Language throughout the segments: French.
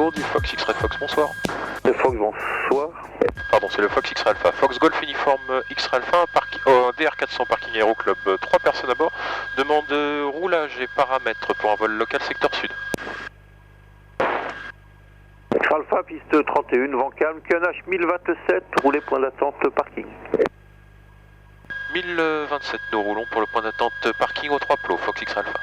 Tour du Fox X-Ray Fox, bonsoir. Le Fox, bonsoir. Pardon, c'est le Fox X-Ray Alpha. Fox Golf uniforme X-Ray Alpha, DR400 parking Aero Club, 3 personnes à bord. Demande roulage et paramètres pour un vol local secteur sud. X-Ray Alpha, piste 31, vent calme, QNH 1027, roulez point d'attente parking. 1027, nous roulons pour le point d'attente parking aux 3 plots, Fox X-Ray Alpha.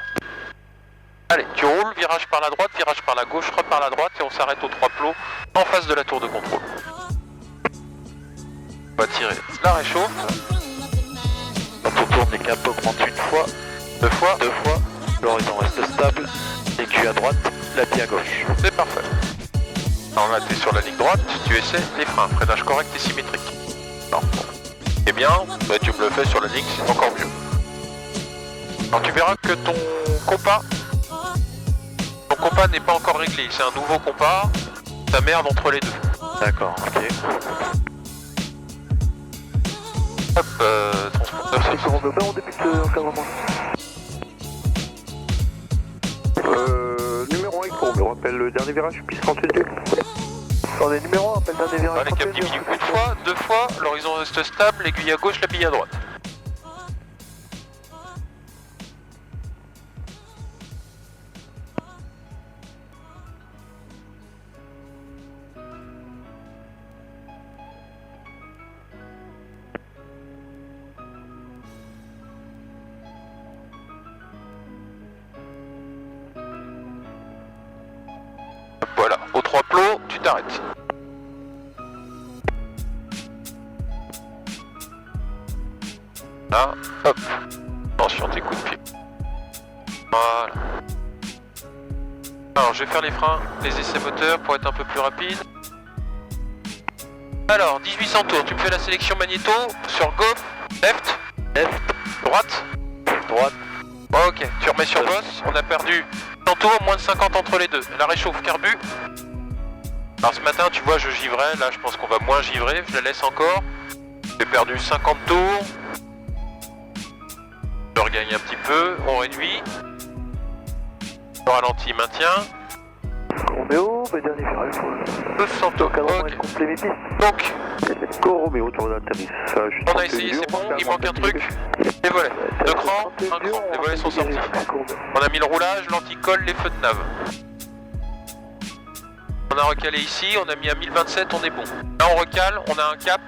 Allez, tu roules, virage par la droite, virage par la gauche, repars la droite et on s'arrête aux 3 plots en face de la tour de contrôle. On va tirer la réchauffe. Quand on tourne, les caps augmentent une fois, deux fois, l'horizon reste stable, l'aiguille à droite, l'appui à gauche. c'est parfait. Alors là, tu es sur la ligne droite, tu essaies les freins, freinage correct et symétrique. Non, bon. Eh bien, bah, tu me le fais sur la ligne, c'est encore mieux. Alors tu verras que ton compas n'est pas encore réglé, c'est un nouveau compas, ça merde entre les deux. D'accord, ok. Hop, transporteur c'est On débute encadrement. Numéro 1, il court, on rappelle le dernier virage, piste 38. On est numéro 1, rappelle le dernier virage. les caps diminuent une fois, deux fois, l'horizon reste stable, l'aiguille à gauche, l'aiguille à droite. Voilà, aux 3 plots, tu t'arrêtes. Là, hop. Attention, tes coups de pied. Voilà. Alors, je vais faire les freins, les essais moteurs pour être un peu plus rapide. Alors, 1800 tours, tu me fais la sélection magnéto sur go, left, droite. Ok, tu remets sur boss, on a perdu 100 tours, moins de 50 entre les deux. La réchauffe carbu. Alors ce matin, tu vois, je givrais, là je pense qu'on va moins givrer, je la laisse encore. J'ai perdu 50 tours. Je regagne un petit peu, on réduit. Le ralenti, maintien. Roméo, dernier virage. 200 tours, ok. Complet mes pistes. Donc, Go Roméo, tour d'atterrissage. on a essayé, c'est bon, il manque un truc. Les volets, 2 crans, un cran, les volets sont sortis. On a mis le roulage, l'anticolle, les feux de nav. On a recalé ici, on a mis à 1027, on est bon. Là on recale, on a un cap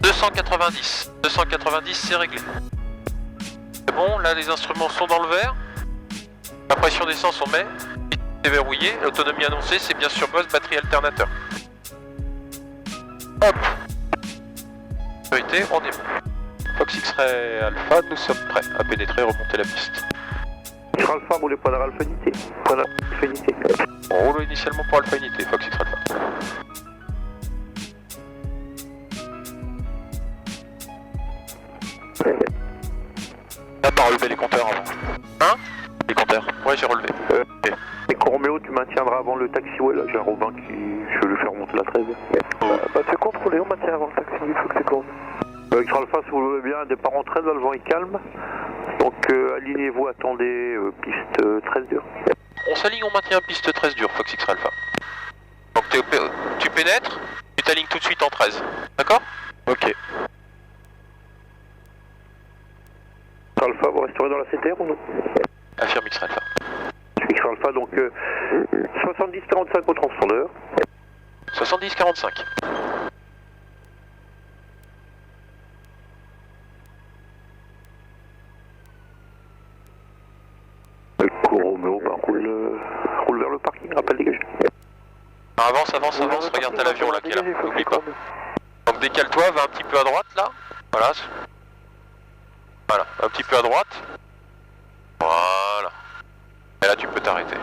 290. 290 c'est réglé. C'est bon, là les instruments sont dans le vert. La pression d'essence on met. C'est verrouillé, l'autonomie annoncée c'est bien sûr boss, batterie alternateur. Hop. Sécurité, on est bon. Fox X-Ray Alpha, nous sommes prêts à pénétrer, remonter la piste. X-Ray Alpha, roulez point d'arrêt Alpha unité. Point d'arrêt Alpha unité. On roule initialement pour Alpha Unité, Fox X-Ray Alpha. T'as pas relevé les compteurs avant. Hein? Les compteurs. Ouais, j'ai relevé. Ok. Et Roméo, tu maintiendras avant le taxiway, là j'ai un Robin qui... Je vais lui faire monter la 13. C'est contrôlé, on maintient avant le taxiway, il faut que c'est court. X-Ray Alpha, si vous le voulez bien, départ en 13, là, le vent est calme. Donc alignez-vous, attendez, piste 13 dure. On s'aligne, on maintient piste 13 dure, Fox X-Ray Alpha. Donc tu pénètres, tu t'alignes tout de suite en 13. D'accord? Ok. X-Ray Alpha, vous resterez dans la CTR ou non? Affirme X-Ray Alpha. X-Ray Alpha, donc 70-45 au transpondeur. 70-45. Roméo, roule vers le parking, rappel dégagé. Avance, regarde t'as l'avion là qui est là, n'oublie pas. Donc décale-toi, va un petit peu à droite là. Voilà. Voilà, un petit peu à droite. Voilà. Et là tu peux t'arrêter.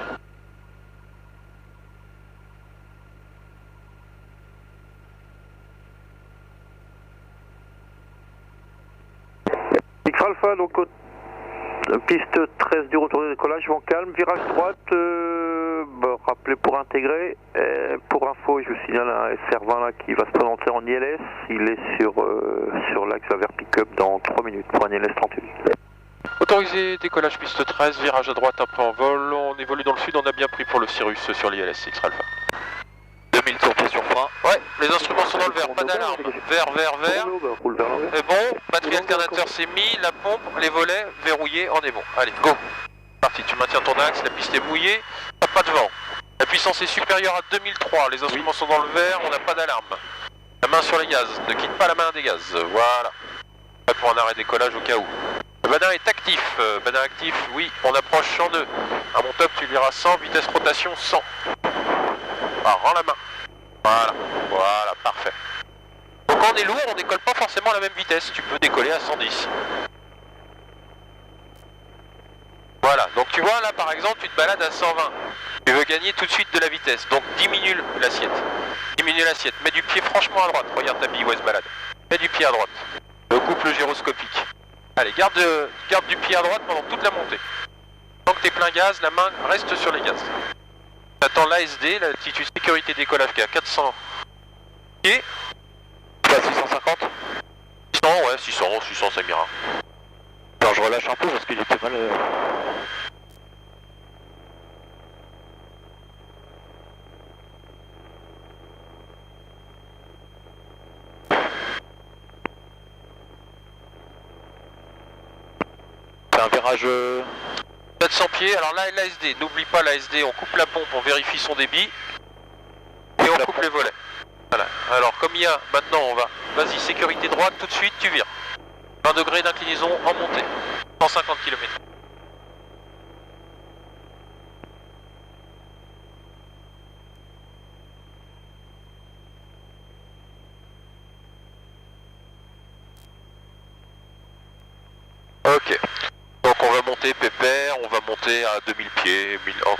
X-Ray Alpha, donc piste 13 du retour de décollage, vent calme, virage droite, rappelez pour intégrer, pour info je vous signale un SR20 là, qui va se présenter en ILS, il est sur l'axe vers pick-up dans 3 minutes pour un ILS 38. Autorisé, décollage piste 13, virage à droite, un peu en vol. On évolue dans le sud, on a bien pris pour le Cirrus sur l'ILS X Alpha. 2000 tours pied sur frein. Ouais, les instruments sont dans le vert, pas d'alarme. Vert, vert, vert. Roule vers l'envers. C'est bon, batterie alternateur c'est mis, la pompe, les volets verrouillés, on est bon. Allez, go. Parti, tu maintiens ton axe, la piste est mouillée, pas de vent. La puissance est supérieure à 2003, les instruments sont dans le vert, on n'a pas d'alarme. La main sur les gaz, ne quitte pas la main des gaz, voilà. Prêt pour un arrêt décollage au cas où. Le badin est actif, badin actif, oui, on approche 102. À mon top, tu liras 100, vitesse rotation 100. Ah, rends la main. Voilà, voilà, parfait. Donc quand on est lourd, on décolle pas forcément à la même vitesse, tu peux décoller à 110. Voilà, donc tu vois là par exemple, tu te balades à 120. Tu veux gagner tout de suite de la vitesse, donc diminue l'assiette. Diminue l'assiette, mets du pied franchement à droite, regarde ta bille où elle se balade. Mets du pied à droite. Le couple gyroscopique. Allez, garde du pied à droite pendant toute la montée. Tant que t'es plein gaz, la main reste sur les gaz. T'attends l'ASD, l'altitude sécurité décollage qui est à 400 pieds. Pas 650. 600, ouais, 600 ça m'ira. Alors je relâche un peu parce qu'il était mal... C'est un virage... 400 pieds, alors là l'ASD, n'oublie pas l'ASD, on coupe la pompe, on vérifie son débit et on coupe les volets. Voilà, alors comme il y a, maintenant on va, vas-y sécurité droite, tout de suite tu vires. 20 degrés d'inclinaison en montée, 150 km. Ok. Donc on va monter pépère, on va monter à 2000 pieds, 1000 ans.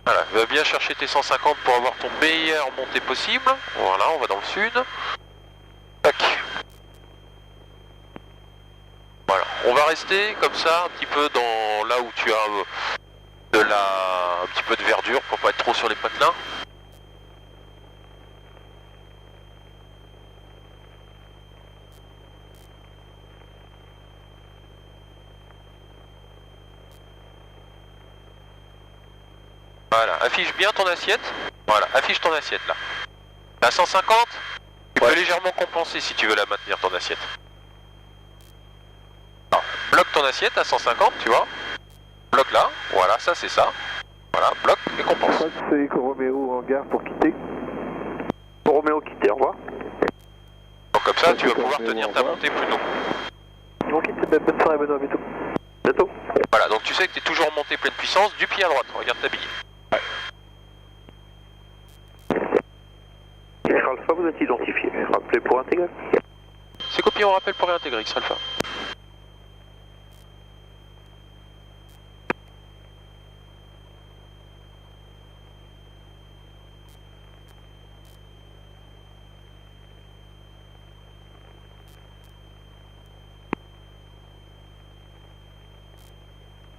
Voilà, va bien chercher tes 150 pour avoir ton meilleur montée possible. Voilà, on va dans le sud. Tac. Voilà, on va rester comme ça, un petit peu dans là où tu as un petit peu de verdure pour pas être trop sur les patelins. Voilà, affiche bien ton assiette. Voilà, affiche ton assiette là. À 150, tu peux légèrement compenser si tu veux la maintenir ton assiette. Alors, bloque ton assiette à 150, tu vois. Bloque là, voilà, ça c'est ça. Voilà, bloque et compense. C'est Eco Romeo en gare pour quitter. Eco Romeo quitter, au revoir. Donc comme ça, tu vas pouvoir tenir ta montée plus tôt. On quitte, bonne soirée, Benoît, bientôt. Bientôt. Voilà, donc tu sais que tu es toujours en montée pleine puissance, du pied à droite, regarde ta bille. Alpha, vous êtes identifié. Rappelez pour intégrer. C'est copié, on rappelle pour réintégrer X Alpha.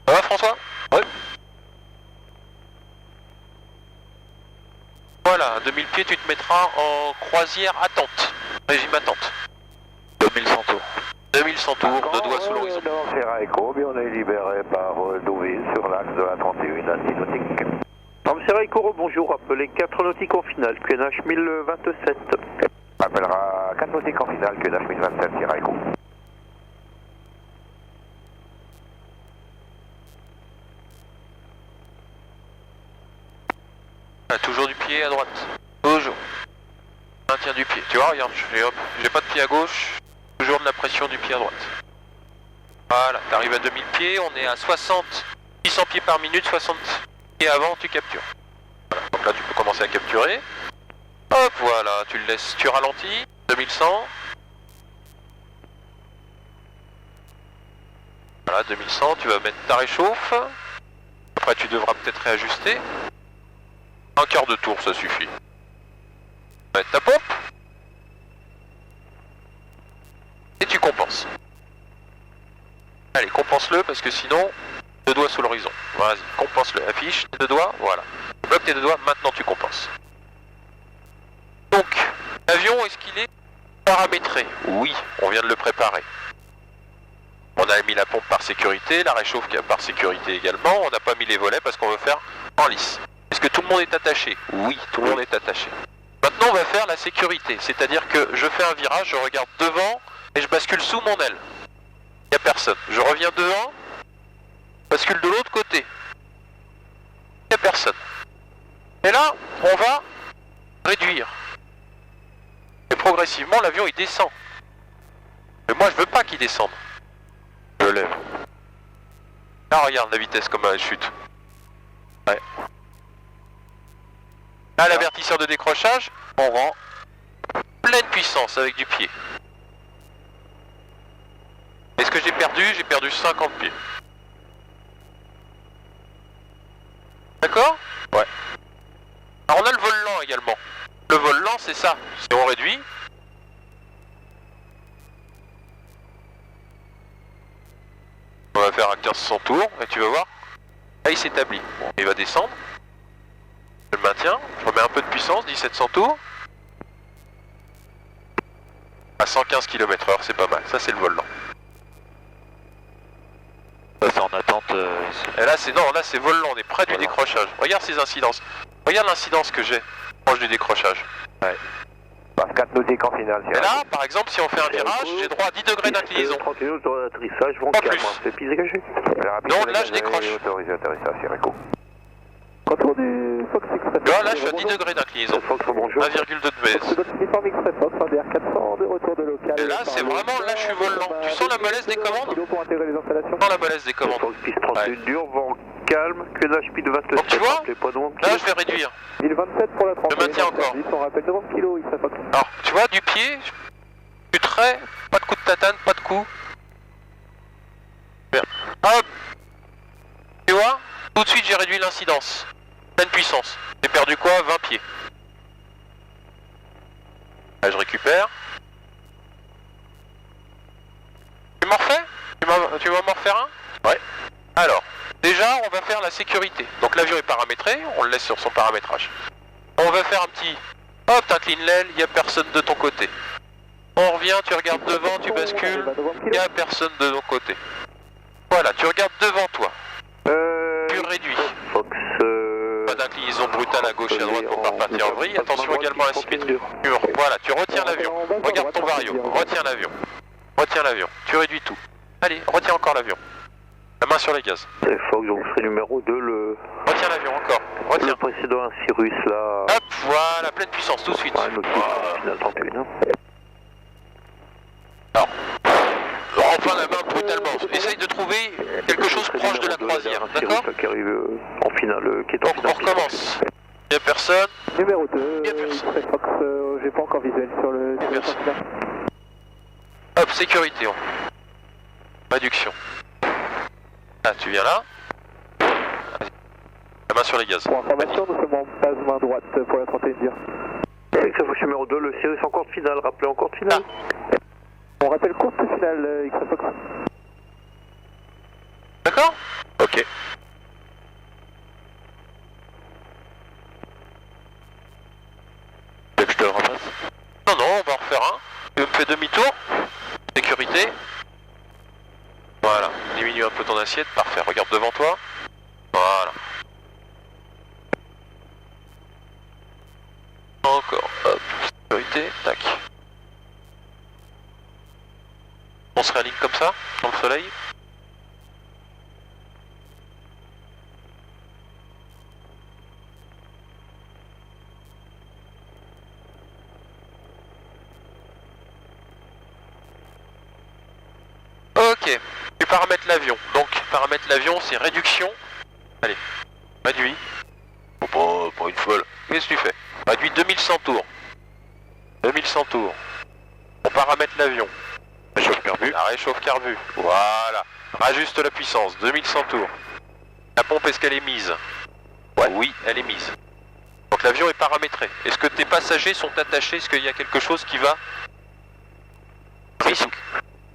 Ça va François? Ouais. Voilà, à 2000 pieds, tu te mettras en croisière attente, régime attente. 2100 tours. 2100 tours, deux doigts sous l'horizon. Dans Sierra Echo, on est libéré par Deauville sur l'axe de la 31 antinautique. Dans Sierra Echo, bonjour, appelez 4 nautiques en finale, QNH 1027. Appellera 4 nautiques en finale, QNH 1027, Sierra Echo. Ah, toujours du pied à droite. Toujours. Maintien du pied. Tu vois, regarde, j'ai pas de pied à gauche. Toujours de la pression du pied à droite. Voilà, t'arrives à 2000 pieds, on est à 600 pieds par minute, 60 pieds avant, tu captures. Voilà, donc là tu peux commencer à capturer. Hop, voilà, tu le laisses, tu ralentis. 2100. Voilà, 2100, tu vas mettre ta réchauffe. Après tu devras peut-être réajuster. Un quart de tour, ça suffit. Mettre ta pompe. Et tu compenses. Allez, compense-le parce que sinon, deux doigts sous l'horizon. Vas-y, compense-le. Affiche tes deux doigts, voilà. Bloque tes deux doigts, maintenant tu compenses. Donc, l'avion, est-ce qu'il est paramétré? Oui, on vient de le préparer. On a mis la pompe par sécurité, la réchauffe par sécurité également. On n'a pas mis les volets parce qu'on veut faire en lice. Est-ce que tout le monde est attaché? Oui, tout le monde est attaché. Maintenant, on va faire la sécurité. C'est-à-dire que je fais un virage, je regarde devant et je bascule sous mon aile. Il n'y a personne. Je reviens devant, bascule de l'autre côté. Il n'y a personne. Et là, on va réduire. Et progressivement, l'avion, il descend. Mais moi, je veux pas qu'il descende. Je lève. Là, regarde la vitesse comme elle chute. Ouais. Là, l'avertisseur de décrochage, on rend pleine puissance avec du pied. Est-ce que j'ai perdu? J'ai perdu 50 pieds. D'accord? Ouais. Alors on a le vol lent également. Le vol lent, c'est ça. Si on réduit, on va faire un 1500 tours et tu vas voir. Là, il s'établit. Bon, il va descendre. Je le maintiens. Je remets un peu de puissance, 1700 tours. À 115 km/h, c'est pas mal. Ça, c'est le vol lent. Ça, c'est en attente. Et là, c'est non, là, c'est vol lent. On est près du décrochage. Regarde ces incidences. Regarde l'incidence que j'ai proche du décrochage. Ouais. Passe 4 nautiques en finale. Et là, par exemple, si on fait un virage, j'ai droit à 10 degrés d'inclinaison. 30 minutes d'atterrissage, vent Pas calme. plus. C'est pis dégagé. Non, là, je décroche. Autorisé atterrissage, c'est Rico. Contour du Fox Express. Là, je suis à 10 degrés d'inclinaison. Fox, bonjour. 1,2 de C'est baisse. votre uniforme Express Fox, un DR400 de retour de local. Et là, c'est vraiment, là, je suis vol lent. Tu sens la mollesse des commandes? Pour intégrer les installations. Tu sens la mollesse des commandes. Fox, piste 31 dur, vent calme, que d'HP de 27. Donc, tu vois, rappelez pas donc. Là, je vais réduire. 1027 pour la 30. Je maintiens encore. On rappelle devant ce kilo, Express Fox. Alors, tu vois, du pied, du trait, pas de coup de tatane, pas de coup. Bien. Hop. Tu vois, tout de suite, j'ai réduit l'incidence. Pleine puissance. J'ai perdu quoi? 20 pieds. Là, je récupère. Tu m'en refais? Tu vas m'en refaire un? Ouais. Alors, déjà, on va faire la sécurité. Donc l'avion est paramétré, on le laisse sur son paramétrage. On va faire un petit... Hop, t'inclines l'aile, il n'y a personne de ton côté. On revient, tu regardes devant, tu bascules, il n'y a personne de ton côté. Voilà, tu regardes devant toi. Tu réduis. Fox, Pas d'inclinaison brutale à gauche et à droite pour pas partir en vrille. Attention également à la symétrie. Voilà, tu retiens l'avion. Regarde ton vario. Retiens l'avion. Retiens l'avion. Tu réduis tout. Allez, retiens encore l'avion. La main sur les gaz. c'est Fox, donc c'est numéro 2, le Retiens l'avion encore. Retiens. précédent, un Cyrus là. Hop, voilà, pleine puissance tout de suite. Ouais, nautique, finale 31. Hein. Alors, reprends la main brutalement. Essaye de trouver quelque chose proche de la croisière, d'accord? Qui arrive en finale, qui est en Donc on finale. recommence. Il n'y a personne. Numéro 2, Il y a personne. Express Fox, j'ai pas encore visuel sur le Merci. candidat. Hop, sécurité. Réduction. Là, tu viens là. Vas-y. La main sur les gaz. Pour information, nous sommes en base main droite pour la 31 dur. C'est que ça Fox numéro 2, le Cyrus en courte finale, rappelez en courte finale. On rappelle courte finale, Express Fox. D'accord? Ok. Tu veux que je te le repasse? Non, non, on va en refaire un. Tu me fais demi-tour. Sécurité. Voilà. Diminue un peu ton assiette. Parfait. Regarde devant toi. Voilà. Encore. Hop. Sécurité. Tac. On se réaligne comme ça, dans le soleil. Ok, tu paramètres l'avion. Donc, paramètres l'avion, c'est réduction. Allez, réduit. Oh, pas une folle. Qu'est-ce que tu fais? Réduit 2100 tours. 2100 tours. On paramètre l'avion. Réchauffe carbu. La réchauffe carbu. Voilà. Rajuste la puissance. 2100 tours. La pompe, est-ce qu'elle est mise? Ouais. Oui, elle est mise. Donc l'avion est paramétré. Est-ce que tes passagers sont attachés? Est-ce qu'il y a quelque chose qui va? Risque.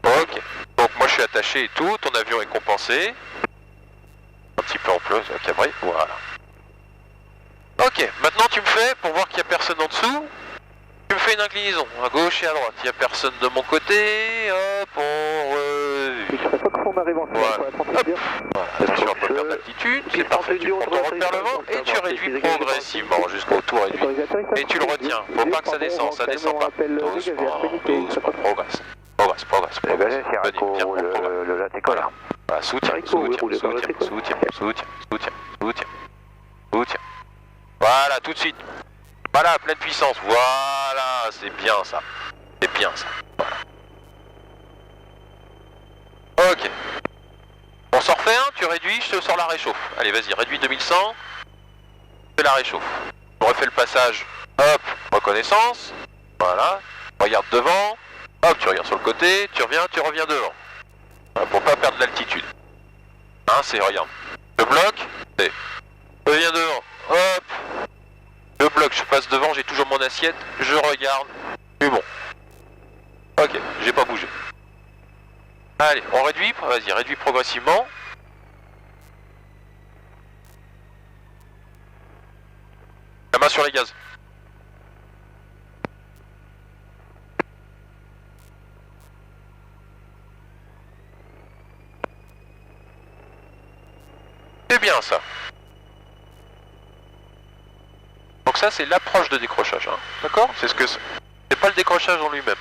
Ok. Donc moi je suis attaché et tout. Ton avion est compensé. Un petit peu en plus, cabré. Voilà. Ok. Maintenant tu me fais, pour voir qu'il n'y a personne en dessous, tu me fais une inclinaison, à gauche et à droite. Il n'y a personne de mon côté. Hop, on revue. Fox, on arrive en Voilà. pour la 31 dire. Voilà, attention à pas perdre d'altitude, c'est parfait, tu prends ton repère le vent et tu réduis progressivement jusqu'au tour réduit. Et tu le retiens, faut pas que ça descende pas. Doucement, progresse. Eh ben, c'est Racco, le latécolle. Voilà, soutien. Voilà, tout de suite. Voilà, pleine puissance. Voilà, c'est bien ça. Voilà. Ok. On s'en refait un, tu réduis, je te sors la réchauffe. Allez, vas-y, réduis 2100. Je la réchauffe. On refait le passage. Hop, reconnaissance. Voilà. Regarde devant. Hop, tu regardes sur le côté, tu reviens devant. Voilà, pour pas perdre l'altitude. Hein, c'est, regarde. Le bloc, c'est. Je reviens devant. Hop. Le bloc, je passe devant, j'ai toujours mon assiette. Je regarde. C'est bon. Ok, j'ai pas bougé. Allez, on réduit. Vas-y, réduis progressivement. La main sur les gaz. C'est bien ça. Donc ça c'est l'approche de décrochage, hein. D'accord? C'est ce que c'est. C'est pas le décrochage en lui-même.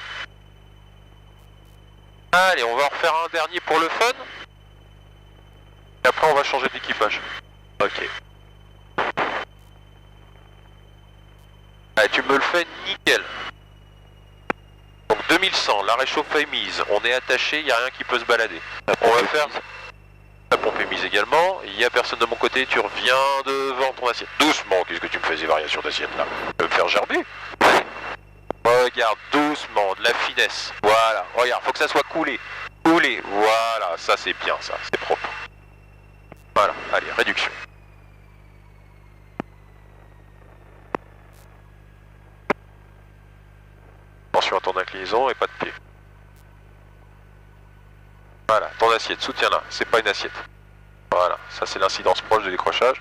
Allez, on va en refaire un dernier pour le fun. Et après on va changer d'équipage. Ok. Allez, tu me le fais nickel. Donc 2100, la réchauffe est mise. On est attaché, il n'y a rien qui peut se balader. On va faire... La pompe est mise également, il n'y a personne de mon côté, tu reviens devant ton assiette. Doucement, qu'est-ce que tu me fais ces variations d'assiette là? Tu veux me faire gerber? Allez. Regarde, doucement, de la finesse. Voilà, regarde, faut que ça soit coulé. Coulé, voilà, ça c'est bien ça, c'est propre. Voilà, allez, réduction. Attention à ton inclinaison et pas de pied. Voilà, ton assiette, soutiens-la, c'est pas une assiette. Voilà, ça c'est l'incidence proche de décrochage.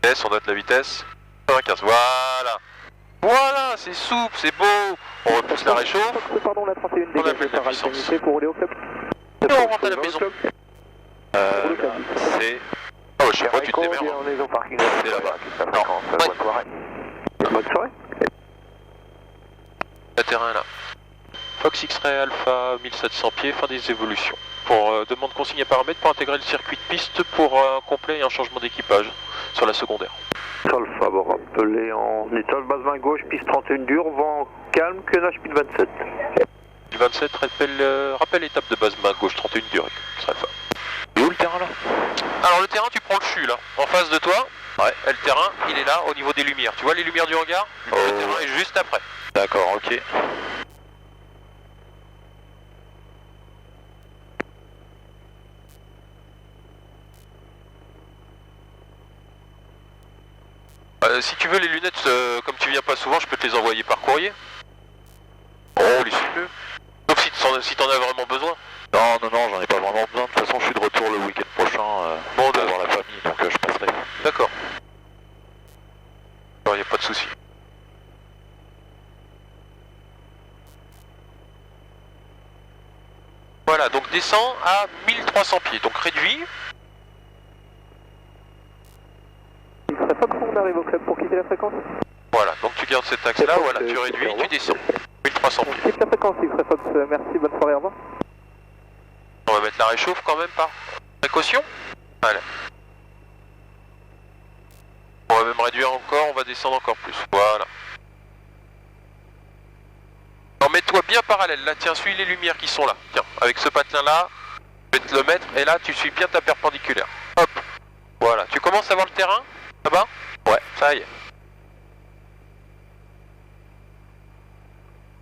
Vitesse, on note la vitesse. 95, voilà. Voilà, c'est souple, c'est beau. On repousse la réchauffe. Pardon, la 31 On appelle dégagée la par puissance. Alpinité pour rouler au club. Et on rentre à la maison. C'est... Oh, je sais pas, tu te démerdes. On est au parking. C'est là-bas. Non, Ouais. bonne soirée. Bonne soirée. Le terrain est là. Fox X-Ray Alpha 1700 pieds, fin des évolutions. Pour demande consigne et paramètres pour intégrer le circuit de piste pour un complet et un changement d'équipage sur la secondaire. Sol favorable, appelé en étoile, basse main gauche, piste 31 dur, vent calme, QNH speed 27. Du 27, rappel étape de base main gauche, 31 durée, serait fa. Et où le terrain là? Alors le terrain, tu prends le CHU là, en face de toi. Ouais. Et le terrain, il est là au niveau des lumières. Tu vois les lumières du hangar? Le terrain est juste après. D'accord, ok. Si tu veux les lunettes, comme tu viens pas souvent, je peux te les envoyer par courrier. Oh, les mieux. Sauf si t'en as vraiment besoin. Non, j'en ai pas vraiment besoin. De toute façon, je suis de retour le week-end prochain pour voir la famille, donc je passerai. D'accord. Non, y a pas de souci. Voilà, donc descend à 1300 pieds, donc réduit. Ça Fox, on arrive au club pour quitter la fréquence. Voilà, donc tu gardes cet axe-là, voilà, tu réduis, tu descends. 1300 On pieds. quitte la fréquence, X-Ray Fox. Merci, bonne soirée, au revoir. On va mettre la réchauffe quand même par précaution. Allez. On va même réduire encore, on va descendre encore plus. Voilà. Non, mets-toi bien parallèle, là, tiens, suis les lumières qui sont là. Tiens, avec ce patelin-là, je vais te le mettre, et là, tu suis bien ta perpendiculaire. Hop. Voilà, tu commences à voir le terrain, là-bas? Ouais, ça y est.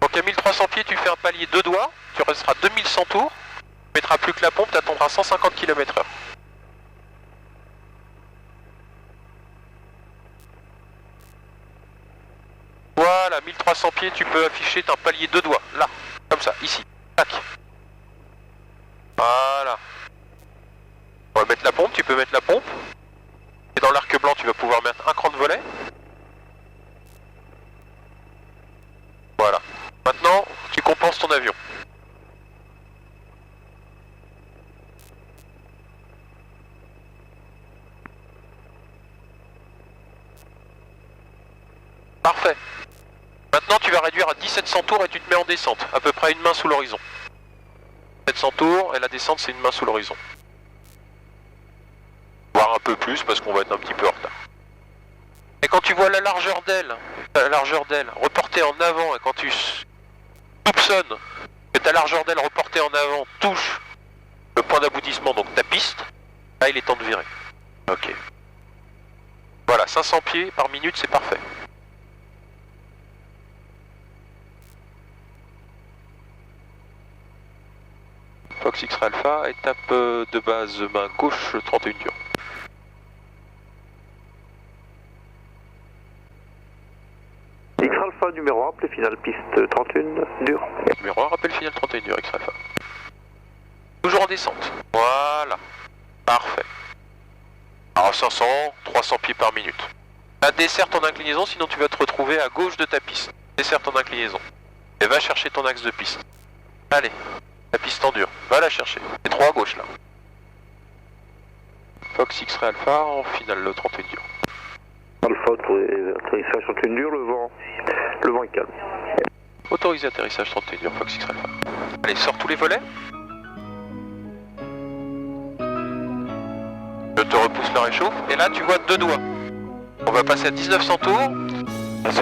Donc à 1300 pieds, tu fais un palier 2 doigts, tu resteras 2100 tours, tu mettras plus que la pompe, tu attendras 150 km/h. Voilà, 1300 pieds, tu peux afficher un palier 2 doigts, là, comme ça, ici, tac. Voilà. On va mettre la pompe, tu peux mettre la pompe. Et dans l'arc blanc, tu vas pouvoir mettre un cran de volet. Voilà. Maintenant, tu compenses ton avion. Parfait. Maintenant, tu vas réduire à 1700 tours et tu te mets en descente. À peu près une main sous l'horizon. 700 tours et la descente, c'est une main sous l'horizon. Voire un peu plus parce qu'on va être un petit peu en retard. Et quand tu vois la largeur d'aile reportée en avant et quand tu soupçonnes que ta largeur d'aile reportée en avant touche le point d'aboutissement, donc ta piste, là il est temps de virer. Ok. Voilà, 500 pieds par minute, c'est parfait. Fox X-Ray Alpha, étape de base main gauche 31 dur. X-Ray Alpha numéro 1, appelé final piste 31 dur. Numéro 1, rappel final 31 dur, X-Ray Alpha. Toujours en descente. Voilà. Parfait. Alors 500, 300 pieds par minute. Là, desserre ton inclinaison, sinon tu vas te retrouver à gauche de ta piste. Desserre ton inclinaison. Et va chercher ton axe de piste. Allez. La piste en dur, va la chercher. C'est trop à gauche là. Fox X-Ray Alpha en finale le 31 dur. Alpha, atterrissage 31 dur, le vent est calme. Autorisé atterrissage 31 dur, Fox X-Ray Alpha. Allez, sors tous les volets. Je te repousse la réchauffe. Et là tu vois 2 doigts. On va passer à 1900 tours.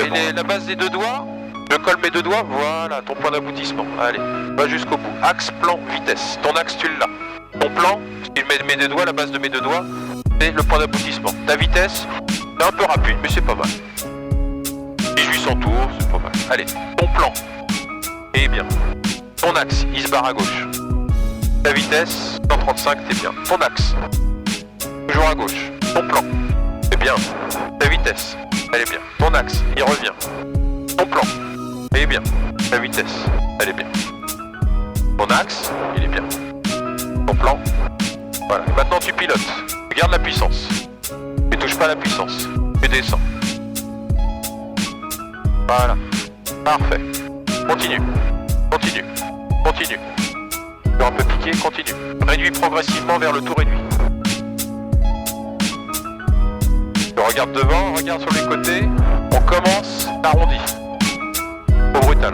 Et la base des 2 doigts. Je colle mes 2 doigts, voilà, ton point d'aboutissement. Allez, va jusqu'au bout. Axe, plan, vitesse. Ton axe, tu l'as. Ton plan, si tu mets mes 2 doigts, la base de mes 2 doigts, c'est le point d'aboutissement. Ta vitesse, c'est un peu rapide, mais c'est pas mal. 1800 tours, c'est pas mal. Allez, ton plan. Eh bien. Ton axe, il se barre à gauche. Ta vitesse, 135, c'est bien. Ton axe. Toujours à gauche. Ton plan. C'est bien. Ta vitesse, elle est bien. Ton axe, il revient. Ton plan. Elle est bien. La vitesse, elle est bien. Ton axe, il est bien. Ton plan, voilà. Et maintenant tu pilotes. Tu gardes la puissance. Tu touches pas la puissance. Tu descends. Voilà. Parfait. Continue. Continue. Continue. Tu es un peu piqué, continue. Réduis progressivement vers le tout réduit. Tu regardes devant, regarde sur les côtés. On commence l'arrondi. Au brutal.